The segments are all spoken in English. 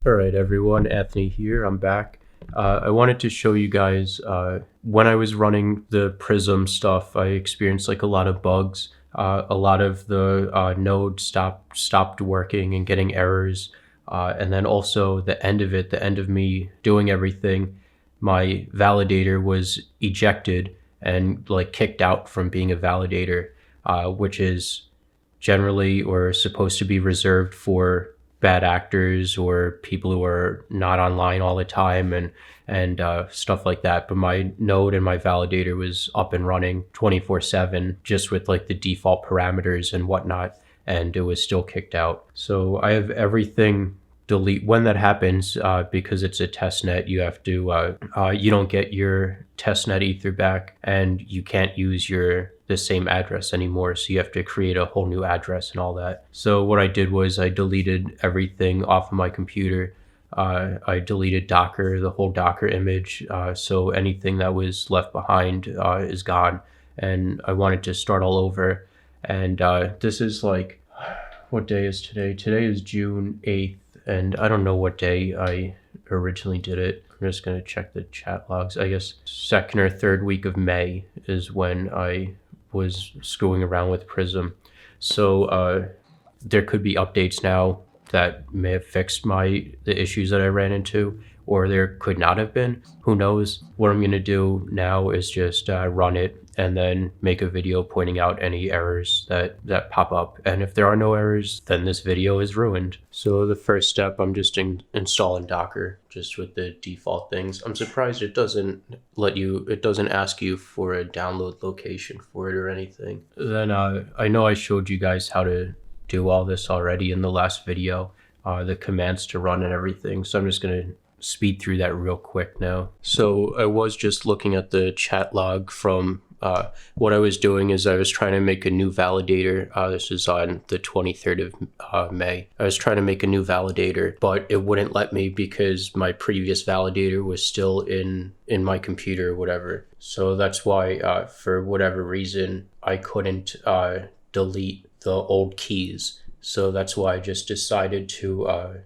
All right, everyone, Anthony here. I'm back. I wanted to show you guys when I was running the Prism stuff, I experienced like a lot of bugs. A lot of the node stopped working and getting errors. And then also the end of me doing everything, my validator was ejected and like kicked out from being a validator, which is generally or supposed to be reserved for bad actors or people who are not online all the time and stuff like that. But my node and my validator was up and running 24/7 just with like the default parameters and whatnot, and it was still kicked out. So I have everything delete when that happens, because it's a testnet. You have to you don't get your testnet ether back, and you can't use the same address anymore, so you have to create a whole new address and all that. So what I did was I deleted everything off of my computer. I deleted Docker, the whole Docker image, so anything that was left behind is gone, and I wanted to start all over. And this is like, what day is today? Today is June 8th, and I don't know what day I originally did it. I'm just going to check the chat logs. I guess second or third week of May is when I was screwing around with Prism. So there could be updates now that may have fixed the issues that I ran into, or there could not have been. Who knows? What I'm going to do now is just run it and then make a video pointing out any errors that pop up. And if there are no errors, then this video is ruined. So the first step, I'm just installing Docker just with the default things. I'm surprised it doesn't ask you for a download location for it or anything. Then I know I showed you guys how to do all this already in the last video, the commands to run and everything. So I'm just gonna speed through that real quick now. So I was just looking at the chat log from what I was doing is I was trying to make a new validator. This is on the 23rd of May. I was trying to make a new validator, but it wouldn't let me because my previous validator was still in my computer or whatever. So that's why, for whatever reason, I couldn't delete the old keys. So that's why I just decided to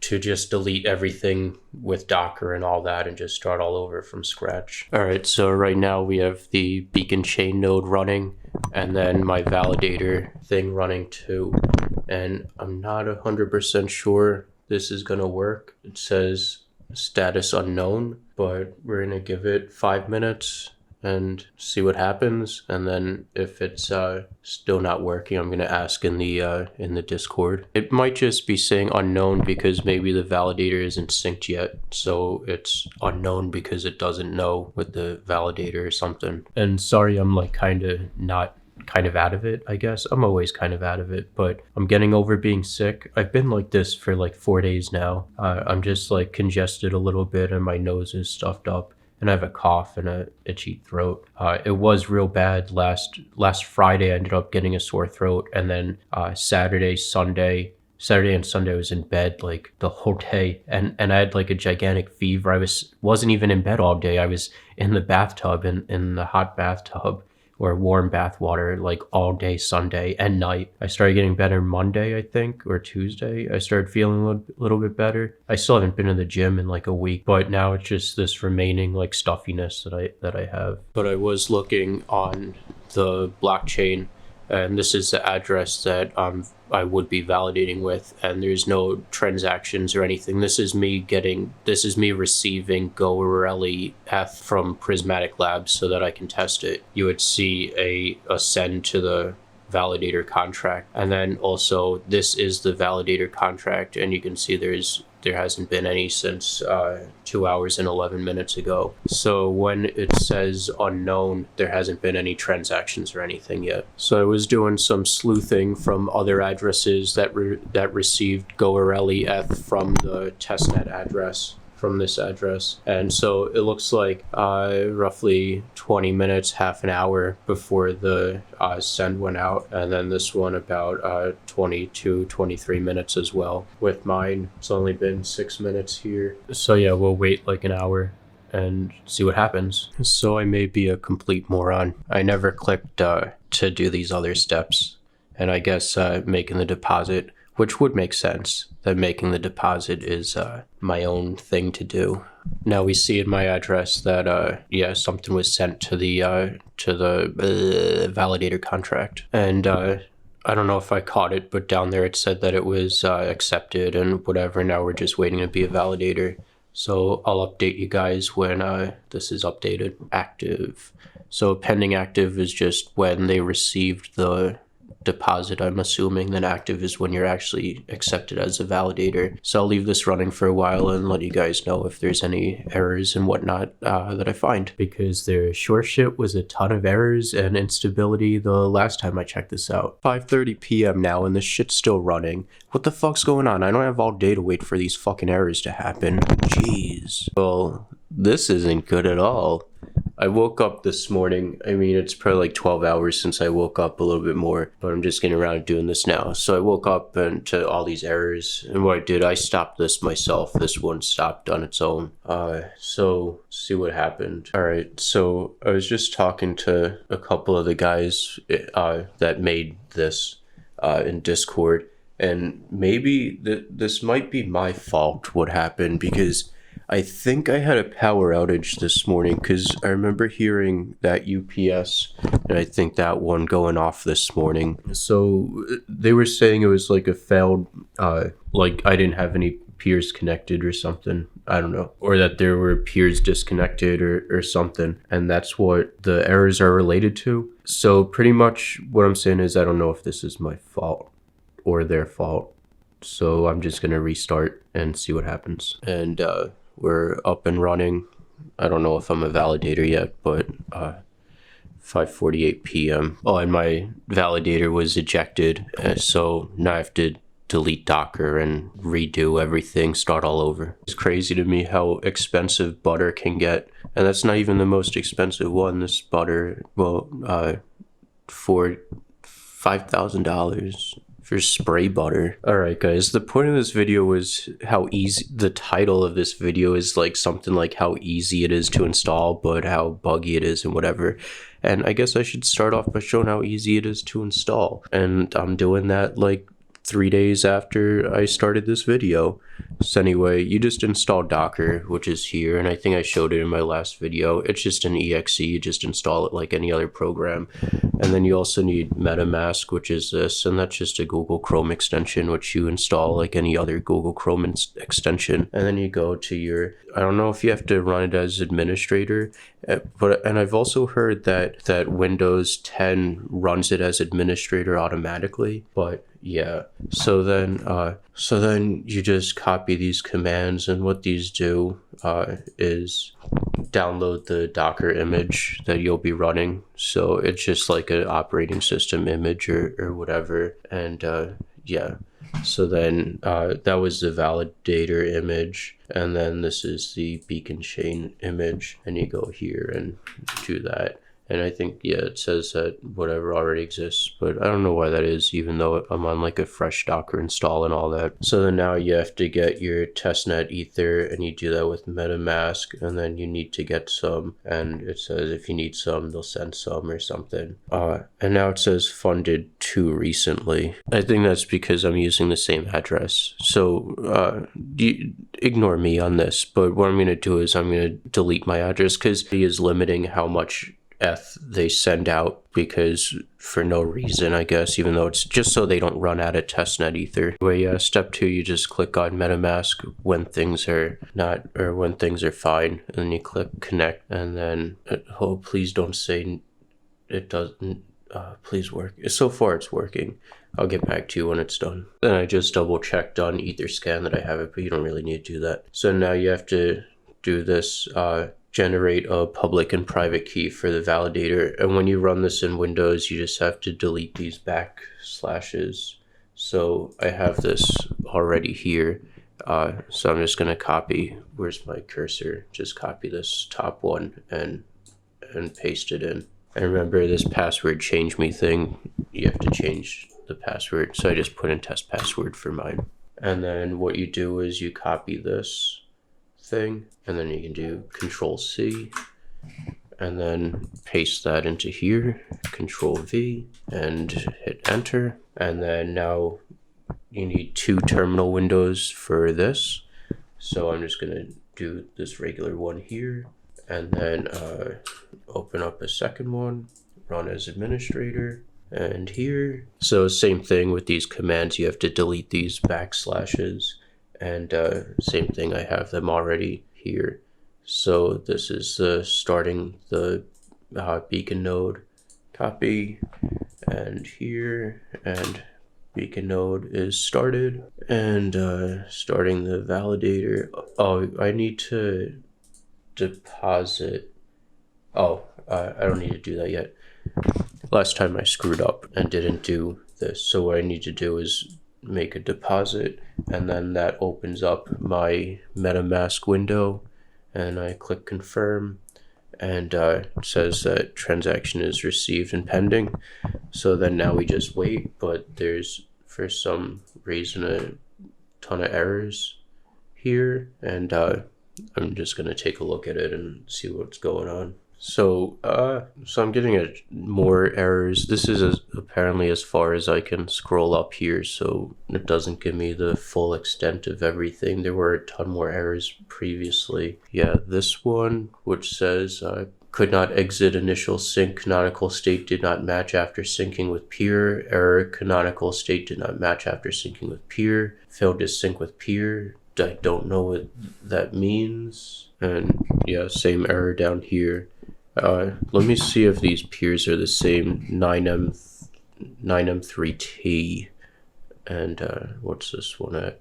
just delete everything with Docker and all that and just start all over from scratch. All right, so right now we have the beacon chain node running and then my validator thing running too. And I'm not 100% sure this is gonna work. It says status unknown, but we're gonna give it 5 minutes and see what happens. And then if it's still not working, I'm gonna ask in the Discord. It might just be saying unknown because maybe the validator isn't synced yet, so it's unknown because it doesn't know with the validator or something. And sorry, I'm like kind of out of it, I guess. I'm always kind of out of it, but I'm getting over being sick. I've been like this for like 4 days now. I'm just like congested a little bit and my nose is stuffed up. And I have a cough and a itchy throat. It was real bad last Friday. I ended up getting a sore throat, and then Saturday and Sunday I was in bed like the whole day, and I had like a gigantic fever. I wasn't even in bed all day. I was in the bathtub, in the hot bathtub or warm bath water like all day Sunday and night. I started getting better Monday, I think, or Tuesday. I started feeling a little bit better. I still haven't been to the gym in like a week, but now it's just this remaining like stuffiness that I have. But I was looking on the blockchain, and this is the address that I would be validating with, and there's no transactions or anything. This is me receiving GoRelli F from Prysmatic Labs so that I can test it. You would see a send to the validator contract, and then also this is the validator contract, and you can see there hasn't been any since 2 hours and 11 minutes ago. So when it says unknown, there hasn't been any transactions or anything yet. So I was doing some sleuthing from other addresses that received GoRelli F from the testnet address, from this address. And so it looks like roughly 20 minutes, half an hour before the send went out. And then this one about 23 minutes as well. With mine, it's only been 6 minutes here. So yeah, we'll wait like an hour and see what happens. So I may be a complete moron. I never clicked to do these other steps. And I guess making the deposit which would make sense that making the deposit is my own thing to do. Now we see in my address that yeah, something was sent to the validator contract, and I don't know if I caught it, but down there it said that it was accepted and whatever. Now we're just waiting to be a validator. So I'll update you guys when this is updated. Active. So pending active is just when they received the deposit, I'm assuming. Then active is when you're actually accepted as a validator. So I'll leave this running for a while and let you guys know if there's any errors and whatnot that I find, because there sure shit was a ton of errors and instability the last time I checked this out. 5:30 p.m. now and this shit's still running. What the fuck's going on? I don't have all day to wait for these fucking errors to happen. Jeez. Well, this isn't good at all. I woke up this morning. I mean, it's probably like 12 hours since I woke up, a little bit more, but I'm just getting around to doing this now. So I woke up and to all these errors, and what I did, I stopped this myself. This one stopped on its own. So see what happened. All right, so I was just talking to a couple of the guys that made this in Discord, and maybe this might be my fault what happened, because I think I had a power outage this morning, because I remember hearing that UPS, and I think that one going off this morning. So they were saying it was like a failed, like I didn't have any peers connected or something. I don't know. Or that there were peers disconnected or something. And that's what the errors are related to. So pretty much what I'm saying is I don't know if this is my fault or their fault. So I'm just going to restart and see what happens. And, we're up and running. I don't know if I'm a validator yet, but 5:48 p.m. Oh, and my validator was ejected, so now I have to delete Docker and redo everything, start all over. It's crazy to me how expensive butter can get, and that's not even the most expensive one. This butter, well, for $5,000. For spray butter. Alright guys, the point of this video was how easy, the title of this video is like something like how easy it is to install, but how buggy it is and whatever. And I guess I should start off by showing how easy it is to install. And I'm doing that like 3 days after I started this video. So anyway, you just install Docker, which is here, and I think I showed it in my last video. It's just an exe, you just install it like any other program. And then you also need MetaMask, which is this, and that's just a Google Chrome extension, which you install like any other Google Chrome extension. And then you go to your, I don't know if you have to run it as administrator, and I've also heard that Windows 10 runs it as administrator automatically, but yeah. So then you just copy these commands, and what these do is download the Docker image that you'll be running. So it's just like an operating system image or whatever. And yeah, so then that was the validator image, and then this is the beacon chain image, and you go here and do that. And I think, yeah, it says that whatever already exists, but I don't know why that is, even though I'm on like a fresh Docker install and all that. So then now you have to get your testnet ether, and you do that with MetaMask, and then you need to get some, and it says if you need some, they'll send some or something. And now it says funded to recently. I think that's because I'm using the same address. So ignore me on this, but what I'm going to do is I'm going to delete my address, because he is limiting how much they send out, because for no reason, I guess, even though it's just so they don't run out of testnet ether. Anyway, step 2, you just click on MetaMask when things are not, or when things are fine, and then you click connect, and then oh, please don't say it doesn't, please work. So far it's working. I'll get back to you when it's done. Then I just double checked on Etherscan that I have it, but you don't really need to do that. So now you have to do this, generate a public and private key for the validator, and when you run this in Windows, you just have to delete these backslashes. So I have this already here, so I'm just going to copy, where's my cursor, just copy this top one and paste it in. And remember this password change me thing, you have to change the password, so I just put in test password for mine. And then what you do is you copy this thing, and then you can do Control C, and then paste that into here, Control V, and hit enter. And then now you need 2 terminal windows for this. So I'm just gonna do this regular one here, and then open up a second one, run as administrator, and here. So same thing with these commands, you have to delete these backslashes, and same thing, I have them already here. So this is starting the beacon node, copy, and here, and beacon node is started, and starting the validator. Oh, I need to deposit. Oh, I don't need to do that yet. Last time I screwed up and didn't do this, so what I need to do is make a deposit, and then that opens up my MetaMask window, and I click confirm, and it says that transaction is received and pending. So then now we just wait, but there's for some reason a ton of errors here, and I'm just gonna take a look at it and see what's going on. So I'm getting more errors. This is apparently as far as I can scroll up here, so it doesn't give me the full extent of everything. There were a ton more errors previously. Yeah, this one, which says could not exit initial sync, canonical state did not match after syncing with peer, error, canonical state did not match after syncing with peer, failed to sync with peer. I don't know what that means. And yeah, same error down here. Let me see if these peers are the same. 9M3T, and what's this one at?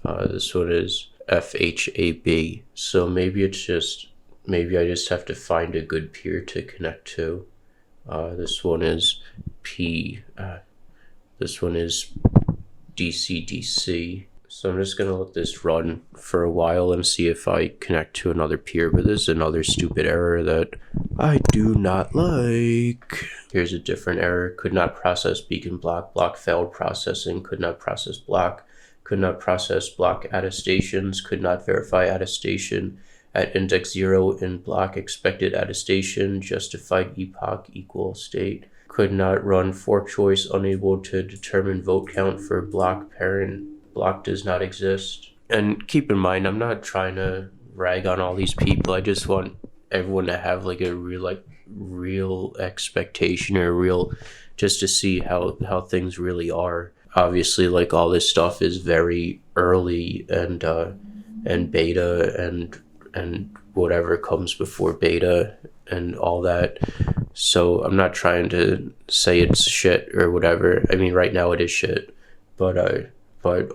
This one is FHAB. So maybe I just have to find a good peer to connect to. This one is this one is DCDC. So I'm just gonna let this run for a while and see if I connect to another peer, but this is another stupid error that I do not like. Here's a different error. Could not process beacon block, block failed processing, could not process block, could not process block attestations, could not verify attestation at index 0 in block expected attestation, justified epoch equal state. Could not run fork choice, unable to determine vote count for block parent. Block does not exist. And keep in mind, I'm not trying to rag on all these people. I just want everyone to have like a real expectation, or just to see how things really are. Obviously, like, all this stuff is very early, and beta, and whatever comes before beta and all that. So I'm not trying to say it's shit or whatever. I mean, right now it is shit, but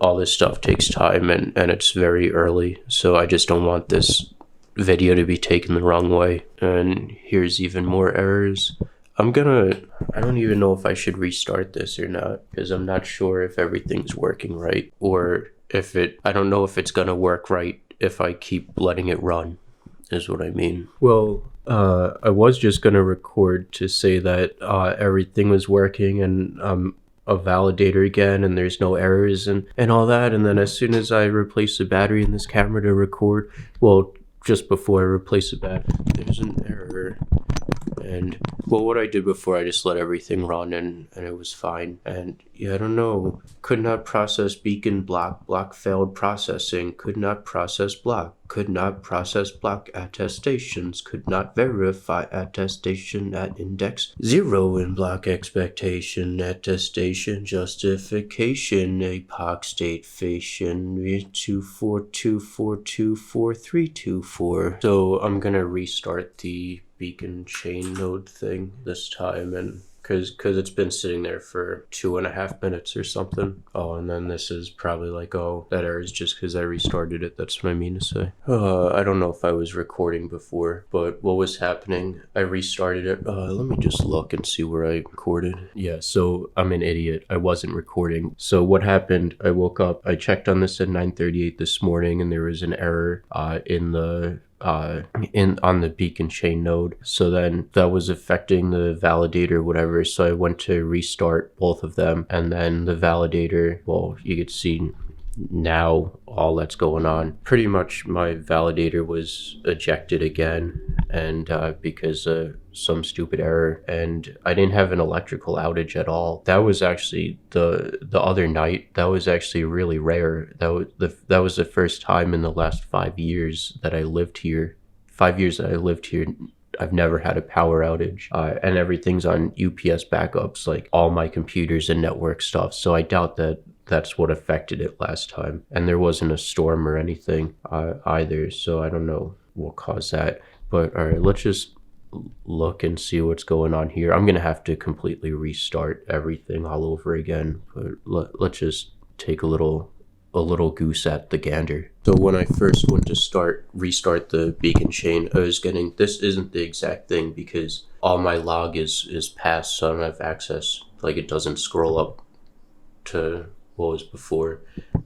all this stuff takes time, and it's very early, so I just don't want this video to be taken the wrong way. And here's even more errors. I don't even know if I should restart this or not, because I'm not sure if everything's working right, or I don't know if it's gonna work right if I keep letting it run, is what I mean. Well, I was just gonna record to say that everything was working, and a validator again, and there's no errors and all that, and then as soon as I replace the battery in this camera to record, well, just before I replace the battery, there's an error. And well, what I did before, I just let everything run, and it was fine. And yeah, I don't know, could not process beacon block failed processing, could not process block attestations, could not verify attestation at index 0 in block expectation, attestation justification, epoch state fashion 242424324. So I'm gonna restart the beacon chain node thing this time, and because it's been sitting there for 2.5 minutes or something. Oh, and then this is probably like, oh, that error is just because I restarted it. That's what I mean to say. I don't know if I was recording before, but what was happening, I restarted it. Let me just look and see where I recorded. Yeah, so I'm an idiot. I wasn't recording. So what happened, I woke up, I checked on this at 9:38 this morning, and there was an error on the beacon chain node. So then that was affecting the validator, whatever. So I went to restart both of them, and then the validator, well, you could see now all that's going on. Pretty much my validator was ejected again, and because of some stupid error, and I didn't have an electrical outage at all. That was actually the other night. That was actually really rare. That was the first time in the last 5 years that I lived here. 5 years that I lived here, I've never had a power outage, and everything's on UPS backups, like all my computers and network stuff. So I doubt that that's what affected it last time. And there wasn't a storm or anything either, so I don't know what caused that. But all right, let's just look and see what's going on here. I'm gonna have to completely restart everything all over again, but let's just take a little goose at the gander. So when I first went to restart the beacon chain, I was getting, this isn't the exact thing because all my log is passed, so I don't have access. Like, it doesn't scroll up to what was before,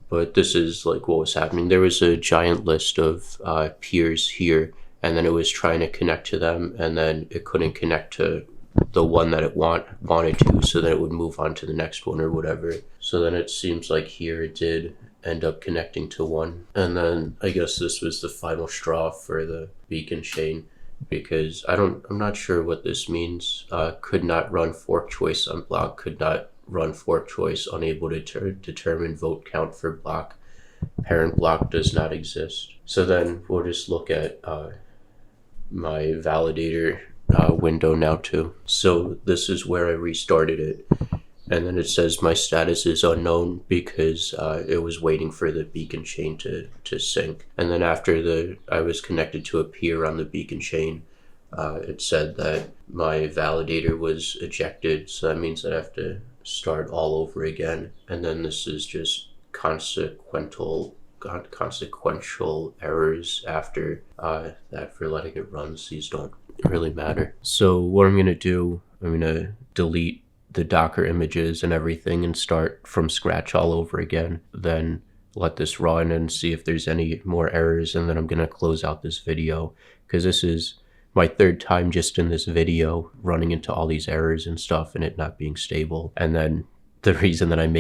but this is like what was happening. There was a giant list of peers here, and then it was trying to connect to them, and then it couldn't connect to the one that it wanted to, so that it would move on to the next one or whatever. So then it seems like here it did end up connecting to one, and then I guess this was the final straw for the beacon chain, because I'm not sure what this means. Could not run fork choice on block, could not run fork choice, unable to determine vote count for block, parent block does not exist. So then we'll just look at my validator window now too. So this is where I restarted it, and then it says my status is unknown because it was waiting for the beacon chain to sync. And then after I was connected to a peer on the beacon chain, it said that my validator was ejected, so that means that I have to start all over again. And then this is just consequential errors after that for letting it run. These don't really matter. So what I'm gonna do, I'm gonna delete the Docker images and everything and start from scratch all over again, then let this run and see if there's any more errors, and then I'm gonna close out this video, because this is my third time just in this video running into all these errors and stuff and it not being stable. And then the reason that I'm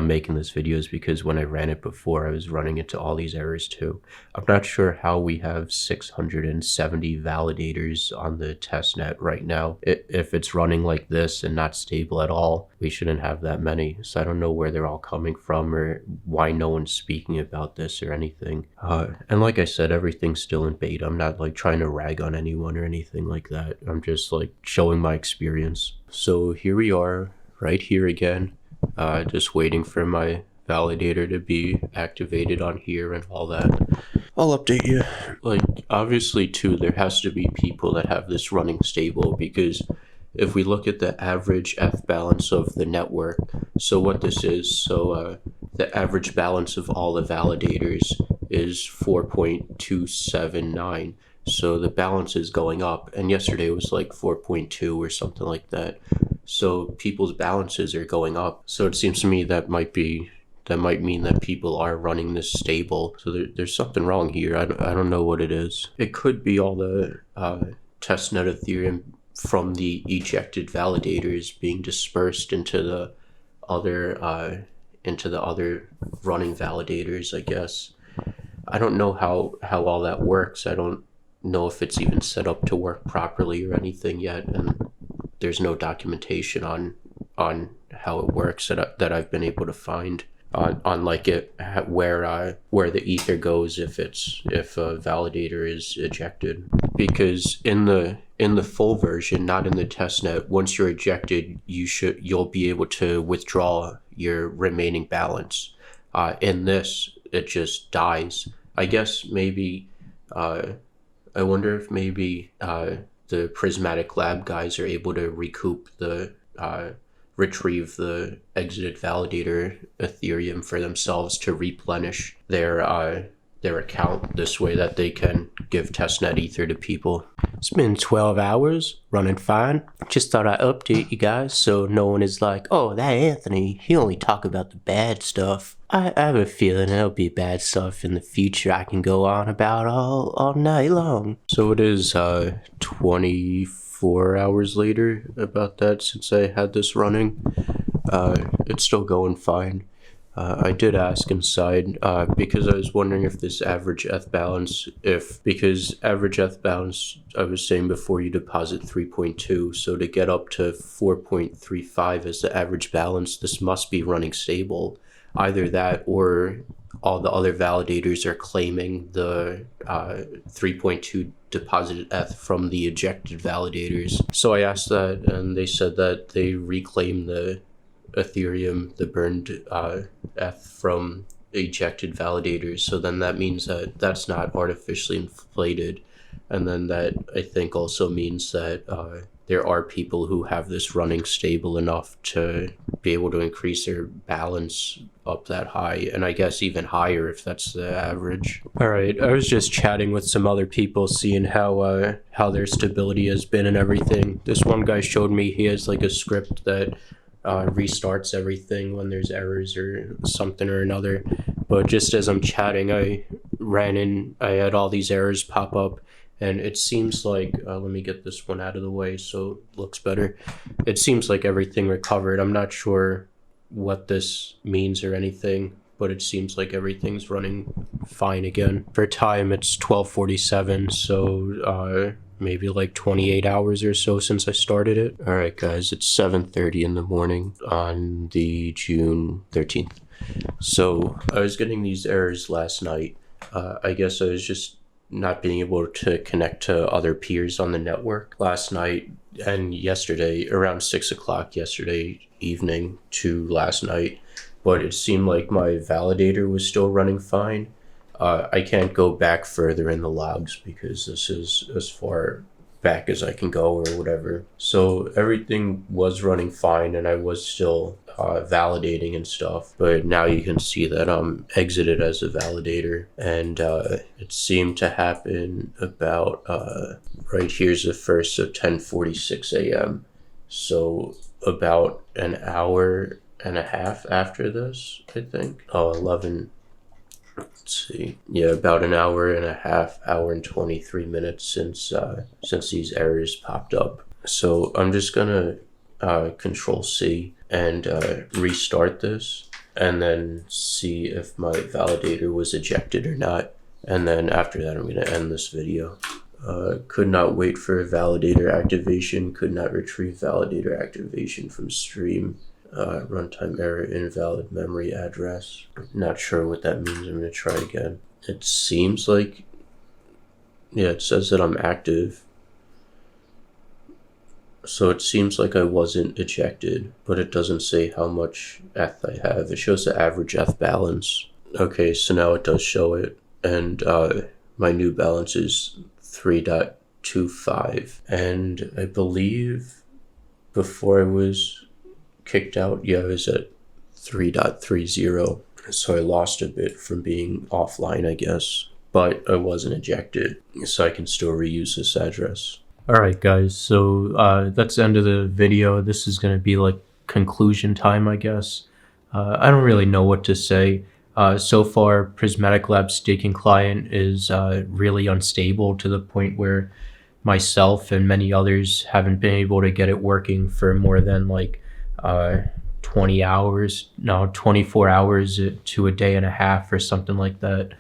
making this video is because when I ran it before, I was running into all these errors too. I'm not sure how we have 670 validators on the testnet right now. If it's running like this and not stable at all, we shouldn't have that many. So I don't know where they're all coming from or why no one's speaking about this or anything. And like I said, everything's still in beta. I'm not like trying to rag on anyone or anything like that. I'm just like showing my experience. So here we are right here again. Just waiting for my validator to be activated on here and all that. I'll update you. Like, obviously too, there has to be people that have this running stable, because if we look at the average F balance of the network, so what this is, so the average balance of all the validators is 4.279. So the balance is going up, and yesterday it was like 4.2 or something like that. So people's balances are going up. So it seems to me that might mean that people are running this stable. So there's something wrong here. I don't know what it is. It could be all the testnet Ethereum from the ejected validators being dispersed into the other running validators, I guess. I don't know how all that works. I don't know if it's even set up to work properly or anything yet, and there's no documentation on how it works that I've been able to find on like where the ether goes if a validator is ejected. Because in the full version, not in the testnet, once you're ejected, you'll be able to withdraw your remaining balance. In this, it just dies. I guess maybe I wonder if maybe the Prysmatic Lab guys are able to retrieve the exited validator Ethereum for themselves to replenish their account this way, that they can give testnet ether to people. It's been 12 hours, running fine. Just thought I'd update you guys so no one is like, oh, that Anthony, he only talk about the bad stuff. I have a feeling there'll be bad stuff in the future I can go on about all night long. So it is 24 hours later about that since I had this running. It's still going fine. I did ask inside because I was wondering if this average ETH balance, because average ETH balance, I was saying before, you deposit 3.2, so to get up to 4.35 as the average balance, this must be running stable. Either that or all the other validators are claiming the 3.2 deposited ETH from the ejected validators. So I asked that, and they said that they reclaim the Ethereum, the burned ETH from ejected validators. So then that means that that's not artificially inflated. And then that, I think, also means that there are people who have this running stable enough to be able to increase their balance up that high, and I guess even higher if that's the average. All right, I was just chatting with some other people, seeing how their stability has been and everything. This one guy showed me he has like a script that restarts everything when there's errors or something or another. But just as I'm chatting, I had all these errors pop up, and it seems like, let me get this one out of the way so it looks better. It seems like everything recovered. I'm not sure what this means or anything, but it seems like everything's running fine again. For time, it's 12:47, so maybe like 28 hours or so since I started it. All right, guys, it's 7:30 in the morning on the June 13th. So I was getting these errors last night. I guess I was just not being able to connect to other peers on the network last night and yesterday, around 6 o'clock yesterday evening to last night. But it seemed like my validator was still running fine. I can't go back further in the logs because this is as far back as I can go or whatever. So everything was running fine and I was still validating and stuff, but now you can see that I'm exited as a validator, and it seemed to happen about right here's the first of 10:46 a.m. So about an hour and a half after this, I think. 11. Let's see. Yeah, about an hour and a half, hour and 23 minutes since these errors popped up. So I'm just gonna Control C and restart this, and then see if my validator was ejected or not. And then after that, I'm gonna end this video. Could not wait for validator activation. Could not retrieve validator activation from stream. Runtime error, invalid memory address. Not sure what that means. I'm gonna try again. It seems like, yeah, it says that I'm active. So it seems like I wasn't ejected, but it doesn't say how much ETH I have. It shows the average ETH balance. Okay, so now it does show it, and my new balance is 3.25. And I believe before I was kicked out, yeah, I was at 3.30. So I lost a bit from being offline, I guess, but I wasn't ejected, so I can still reuse this address. All right, guys, so that's the end of the video. This is going to be like conclusion time, I guess. I don't really know what to say. So far, Prysmatic Labs staking client is really unstable to the point where myself and many others haven't been able to get it working for more than like 20 hours, no, 24 hours to a day and a half or something like that.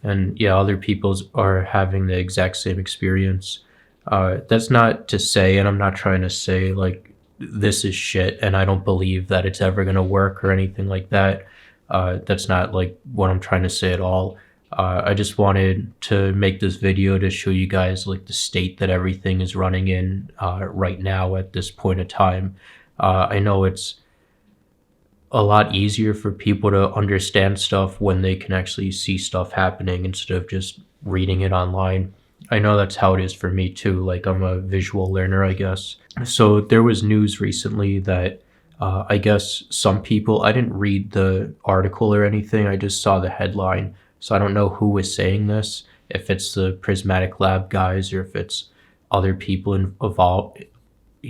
And yeah, other people are having the exact same experience. That's not to say, and I'm not trying to say like this is shit and I don't believe that it's ever going to work or anything like that. That's not like what I'm trying to say at all. I just wanted to make this video to show you guys like the state that everything is running in right now at this point in time. I know it's a lot easier for people to understand stuff when they can actually see stuff happening instead of just reading it online. I know that's how it is for me too. Like, I'm a visual learner, I guess. So there was news recently that I guess some people, I didn't read the article or anything, I just saw the headline. So I don't know who was saying this, if it's the Prysmatic Lab guys or if it's other people involved in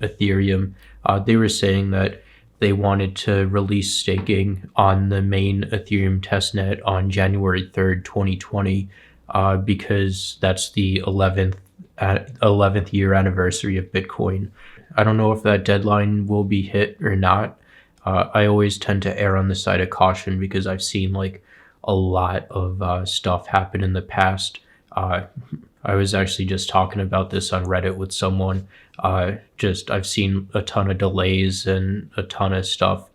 Ethereum. They were saying that they wanted to release staking on the main Ethereum testnet on January 3rd, 2020, because that's the 11th year anniversary of Bitcoin. I don't know if that deadline will be hit or not. I always tend to err on the side of caution because I've seen like a lot of stuff happen in the past. Uh, I was actually just talking about this on Reddit with someone. Just I've seen a ton of delays and a ton of stuff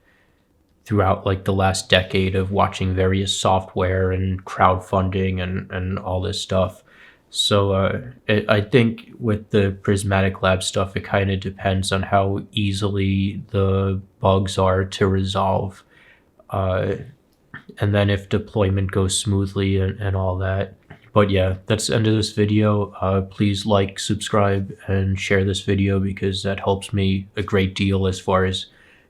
throughout like the last decade of watching various software and crowdfunding and all this stuff. So I think with the Prysmatic Labs stuff, it kind of depends on how easily the bugs are to resolve. Uh, and then if deployment goes smoothly and all that. But yeah, that's the end of this video. Please like, subscribe, and share this video because that helps me a great deal as far as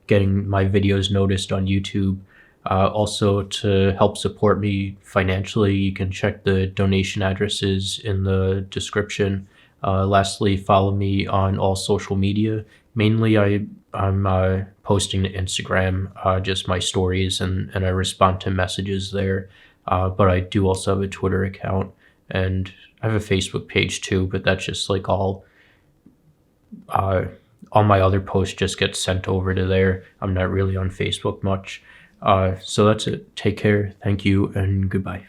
getting my videos noticed on YouTube. Also, to help support me financially, you can check the donation addresses in the description. Lastly, follow me on all social media. Mainly, I'm posting to Instagram, just my stories, and I respond to messages there. But I do also have a Twitter account, and I have a Facebook page too, but that's just like all my other posts just get sent over to there. I'm not really on Facebook much. So that's it. Take care. Thank you, and goodbye.